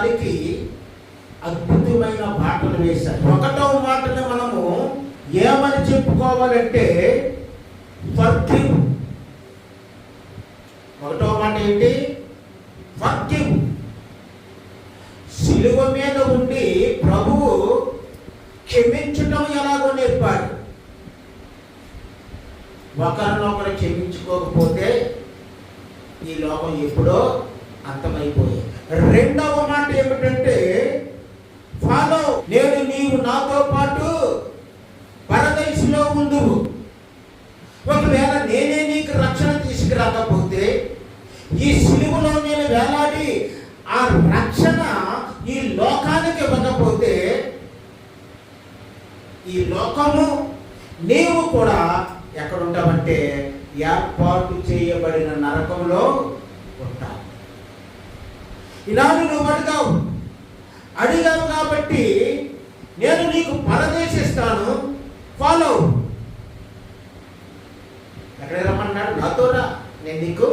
దానికి అద్భుతమైన మాటలు వేశారు. ఒకటవ మాటను మనము ఏమని చెప్పుకోవాలంటే ఫర్గివ్. ఒకటవ మాట ఏంటి? ఫర్గివ్. సిలువ మీద ఉండి ప్రభువు క్షమించటం ఎలాగో నేర్పాడు. ఒకరినొకరు క్షమించుకోకపోతే ఈ లోకం ఎప్పుడో అంతమైపోయింది. రెండవ మాట ఏమిటంటే ఫాలో. నేను నీవు నాతో పాటు పరదేశంలో ఉండువు. ఒకవేళ నేనే నీకు రక్షణ తీసుకురాకపోతే, ఈ సిలువలో నేను వేలాడి ఆ రక్షణ ఈ లోకానికి ఇవ్వకపోతే, ఈ లోకము నీవు కూడా ఎక్కడ ఉంటావంటే ఏర్పాటు చేయబడిన నరకంలో ఉంటావు. ఇలాంటి నువ్వు అడిగావు కాబట్టి నేను నీకు పరదేశిస్తాను, ఫాలో. ఎక్కడ రమ్మన్నాడు? నాతో రా, నేను నీకు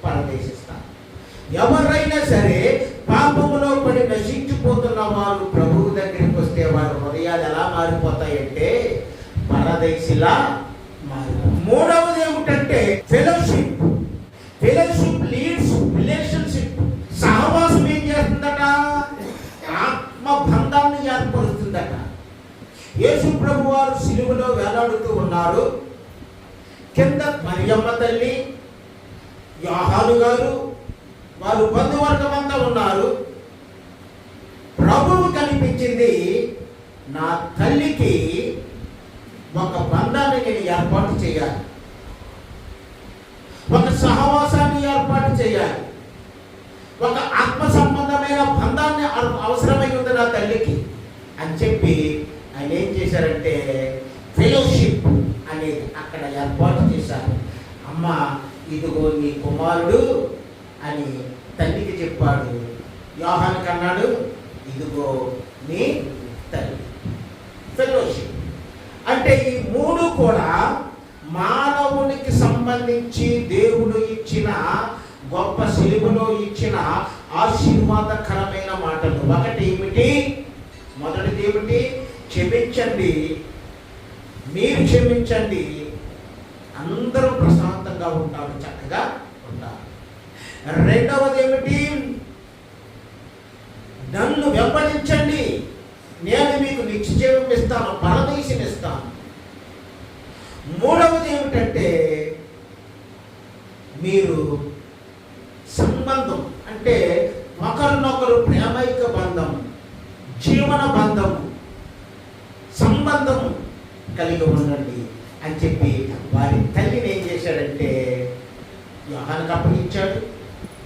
పరదేశిస్తాను. ఎవరైనా సరే పాపములో పడి నశించిపోతున్న వారు ప్రభువు దగ్గరికి వస్తే వారి హృదయాలు ఎలా మారిపోతాయంటే పరదేశిలా మారిపోతాయి. మూడవది ఏమిటంటే ఫెలోషిప్. Fellowship leads relationship. సహవాసం ఏం చేస్తుందట? ఆత్మ బంధాన్ని ఏర్పరుస్తుందట. యేసు ప్రభు వారు సిలువలో వేలాడుతూ ఉన్నారు. కింద మరియమ్మ తల్లి, యోహాను గారు, వారు బంధువర్గం అంతా ఉన్నారు. ప్రభువు కనిపించింది, నా తల్లికి ఒక బంధాన్ని నేను ఏర్పాటు చేయాలి, ఒక సహవాసాన్ని ఏర్పాటు చేయాలి, ఒక ఆత్మ సంబంధమైన బంధాన్ని అవసరమై ఉంది నా తల్లికి అని చెప్పి ఆయన ఏం చేశారంటే ఫెలోషిప్ అనేది అక్కడ ఏర్పాటు చేశారు. అమ్మ, ఇదిగో నీ కుమారుడు అని తల్లికి చెప్పాడు. యోహానుకి అన్నాడు, ఇదిగో నీ తల్లి. ఫెలోషిప్ అంటే ఈ మూడు కూడా మానవునికి సంబంధించి దేవుడు ఇచ్చిన గొప్ప సిలువలో ఇచ్చిన ఆశీర్వాదకరమైన మాటలు. ఒకటి ఏమిటి? మొదటిది ఏమిటి? క్షమించండి, మీరు క్షమించండి, అందరూ ప్రశాంతంగా ఉంటారు, చక్కగా ఉంటారు. రెండవది ఏమిటి? నన్ను వెంబడించండి, నేను మీకు నిత్యజీవం ఇస్తాను, పరదేశం ఇస్తాను. మూడవది ఏమిటంటే మీరు సంబంధం, అంటే ఒకరినొకరు ప్రేమైక బంధం, జీవన బంధం, సంబంధం కలిగి ఉండండి అని చెప్పి వారి తల్లిని ఏం చేశాడంటే యోహానుకి అప్పగించాడు.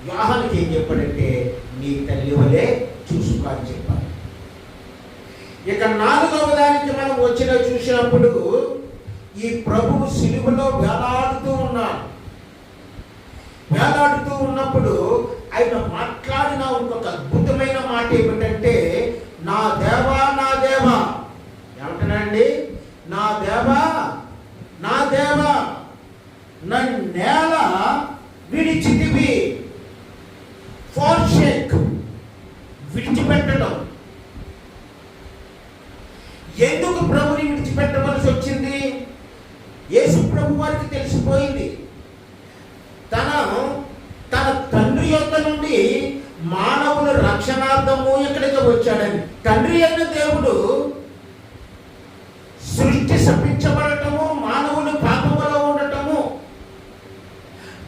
యోహానుకి ఏం చెప్పాడంటే నీ తల్లి వలే చూసుకో అని చెప్పాడు. ఇక నాలుగవ దానికి మనం చూసినప్పుడు ఈ ప్రభువు సిలువలో వేలాడుతూ ఉన్నాడు. వేలాడుతూ ఉన్నప్పుడు ఆయన మాట్లాడిన ఇంకొక అద్భుతమైన మాట ఏమిటంటే నా దేవా, నా దేవా. ఏమంటున్నాడండి? నా దేవా, నా దేవా, నన్నేల విడిచితివి. ఫోర్షేక్, విడిచిపెట్టడం. ఎందుకు ప్రభుని విడిచిపెట్టవలసి వచ్చింది? యేసు ప్రభు వారికి తెలిసిపోయింది తన తండ్రి యొక్క నుండి మానవుల రక్షణార్థము ఇక్కడికి వచ్చాడని. తండ్రి అయిన దేవుడు సృష్టి శపించబడటము, మానవులు పాపములో ఉండటము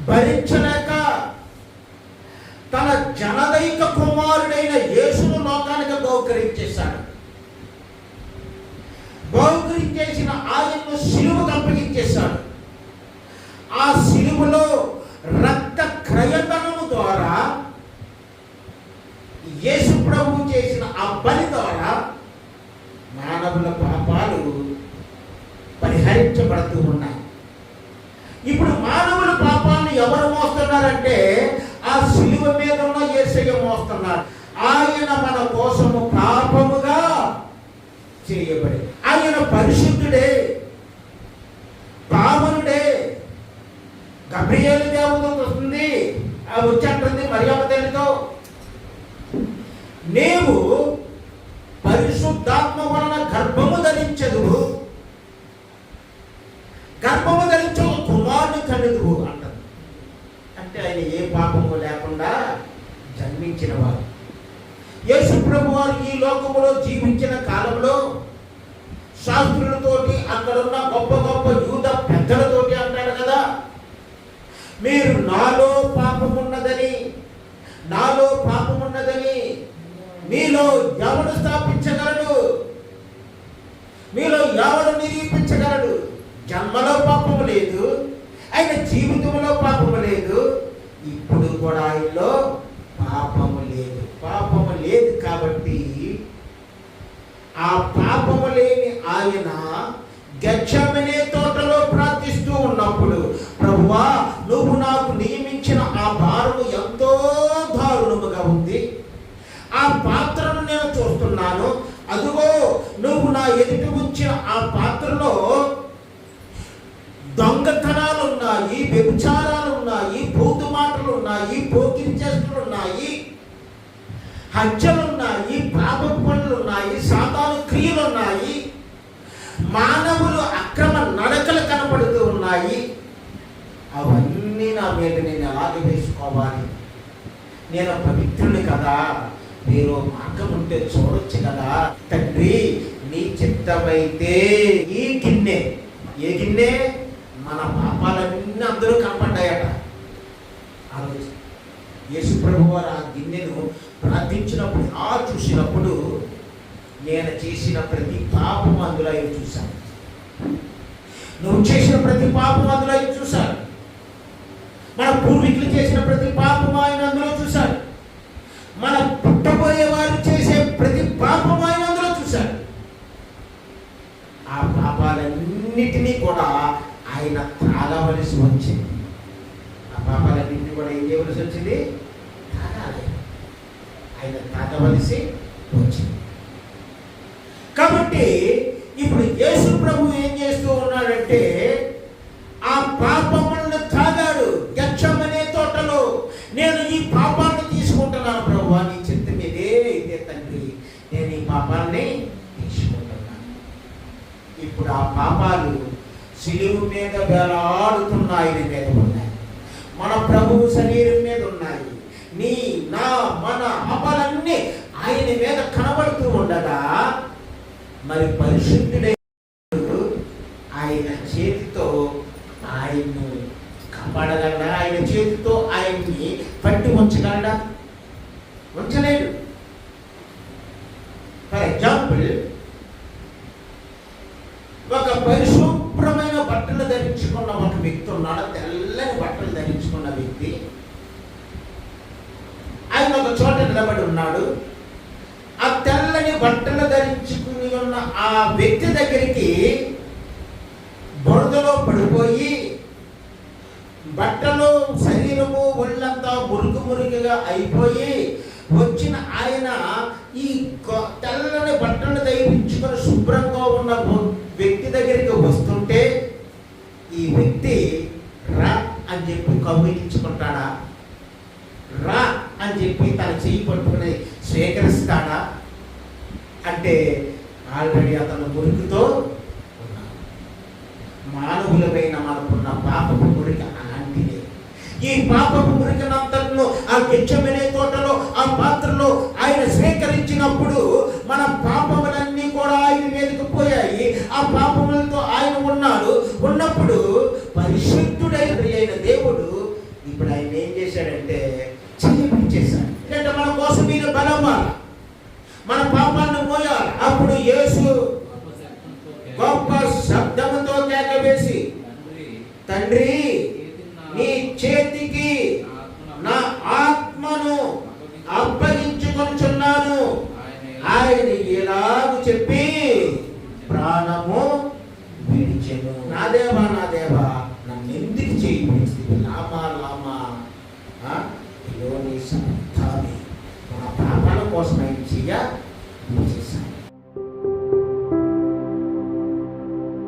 భరించలేక తన జనదైక కుమారుడైన యేసును లోకానికి బహుకరించేశాడు. బహుకరించేసిన ఆయన్ను సిలువకు అప్పగించేశాడు. ఆ సిలువలో రక్త క్రయధనము ద్వారా యేసు ప్రభు చేసిన ఆ బలి ద్వారా మానవుల పాపాలు పరిహరించబడుతూ ఉన్నాయి. ఇప్పుడు మానవుల పాపాలను ఎవరు మోస్తున్నారంటే ఆ సిలువ మీద ఉన్న యేసయ్య మోస్తున్నారు. ఆయన మన కోసము పాపముగా చేయబడి, ఆయన పరిశుద్ధుడే, పావనుడే. గబ్రియేలు దేవదూత వస్తుంది, వచ్చేంటుంది మరియమ్మ తల్లితో, నీవు పరిశుద్ధాత్మ వలన గర్భము ధరించదువు, గర్భము ధరించు కుమారుని కనుదువు అంటారు. అంటే ఆయన ఏ పాపము లేకుండా జన్మించిన వారు. యేసు ప్రభు వారు ఈ లోకములో జీవించిన కాలంలో శాస్త్రులతోటి, అక్కడున్న గొప్ప గొప్ప యూద పెద్దలతోటి అంటాడు కదా, మీరు నాలో పాపమున్నదని మీలో ఎవడు స్థాపించగలడు, మీలో ఎవడు నిరూపించగలడు? జన్మలో పాపము లేదు, ఆయన జీవితంలో పాపము లేదు, ఇప్పుడు కూడా ఆయనలో పాపము లేదు కాబట్టి ఆ పాపము లేని ఆయన గెత్సేమనే తోటలో ప్రార్థిస్తూ ఉన్నప్పుడు, ప్రభువా నువ్వు నాకు నియమించిన ఆ భారము ఎంతో దారుణముగా ఉంది, ఆ పాత్రను నేను చూస్తున్నాను, అదుగో నువ్వు నా ఎదుట ఉంచిన ఆ పాత్రలో దొంగతనాలు ఉన్నాయి, వ్యభిచారాలు ఉన్నాయి, బూతు మాటలు ఉన్నాయి, పోకిరి చేష్టలు ఉన్నాయి, హత్యలు ఉన్నాయి, పాపపు పనులు ఉన్నాయి, సాతాను క్రియలు ఉన్నాయి, మానవులు అక్రమ నడకలు కనపడుతూ ఉన్నాయి. అవన్నీ నా మీద నేను ఎలాగ వేసుకోవాలి? నేను పవిత్రుని కదా, మీరు మార్గం ఉంటే చూడొచ్చు కదా. తండ్రి నీ చిత్తమైతే ఈ గిన్నె, ఏ గిన్నె? మన పాపాలన్నీ అందరూ కనపడ్డాయట. ఆలోచి యేసు ప్రభు వారు ఆ గిన్నెను ప్రార్థించినప్పుడు చూసినప్పుడు నేను చేసిన ప్రతి పాపం అందులో ఆయన చూశాను, నువ్వు చేసిన ప్రతి పాపం అందులో ఆయన చూశాడు, మన పూర్వీకులు చేసిన ప్రతి పాపం ఆయన అందులో చూశాడు, మన పుట్టబోయే వారు చేసే ప్రతి పాపం ఆయన అందులో చూశాడు. ఆ పాపాలన్నిటినీ కూడా ఆయన తాగవలసి వచ్చింది. ఆ పాపాలన్నింటినీ కూడా ఏం చేయవలసి వచ్చింది? తాగాలి. ఆయన తాగవలసి వచ్చింది. కాబట్టి ఇప్పుడు యేసు ప్రభు ఏం చేస్తూ ఉన్నాడంటే ఆ పాపములను తాగాడు గెత్సేమనే తోటలో. నేను ఈ పాపాన్ని తీసుకుంటున్నాను ప్రభువా, నీ చిత్తం ఇదే అయితే తండ్రి, నేను ఈ పాపాన్ని తీసుకుంటున్నాను. ఇప్పుడు ఆ పాపాలు సిలువ మీద వేలాడుతున్న ఆయన మీద ఉన్నాయి, మన ప్రభువు శరీరం మీద ఉన్నాయి, నీ నా మన పాపాలన్నీ ఆయన మీద కనబడుతూ ఉండగా మరి పరిశుద్ధుడై ఆయన చేతితో ఆయన్ను కాపాడగలడా? ఆయన చేతితో ఆయన్ని పట్టి ఉంచగలడా? ఉంచలేడు. ఫర్ ఎగ్జాంపుల్, ఒక పరిశుభ్రమైన బట్టలు ధరించుకున్న ఒక వ్యక్తి ఉన్నాడు, తెల్లని బట్టలు ధరించుకున్న వ్యక్తి. ఆయన ఒక చోట నిలబడి ఉన్నాడు. ఆ తెల్లని బట్టలు ధరించుకుని ఉన్న ఆ వ్యక్తి దగ్గరికి బురదలో పడిపోయి బట్టలు, శరీరము, ఒళ్ళంతా మురుగుగా అయిపోయి వచ్చిన ఆయన ఈ తెల్లని బట్టలు ధరించుకుని శుభ్రంగా ఉన్న వ్యక్తి దగ్గరికి వస్తుంటే ఈ వ్యక్తి రా అని చెప్పి కౌగిలించుకుంటాడా? రా అని చెప్పి తన చెయ్యి పట్టుకుని స్వీకరిస్తాడా? అంటే ఆల్రెడీ అతను మురికితో ఉన్నాడు. మానవులమైన మనకున్న పాపపు మురికి అలాంటిదే. ఈ పాపపు మురికినంతను ఆ గెత్సేమనే తోటలో ఆ పాత్రలో ఆయన స్వీకరించినప్పుడు మన పాపములన్నీ కూడా ఆయన మీదకి పోయాయి. ఆ పాపములతో ఆయన ఉన్నప్పుడు పరిశుద్ధుడైన దేవుడు ఇప్పుడు ఆయన ఏం చేశాడంటే చేశాడు. ఎందుకంటే మన కోసం ఈయన బలవ్వాలి, మన పాపాలను మోయాలి. అప్పుడు యేసు గొప్ప శబ్దముతో కేక వేసి, తండ్రి నీ చేతికి నా ఆత్మను అప్పగించుకొనుచున్నాను ఆయన ఎలాగూ చెప్పి ప్రాణము విడిచెను. నా దేవా నన్ను ఎందుకు చేయించింది? లామా నీ సంతాన్ని మన పాపాల కోసం ఆయన చెయ్య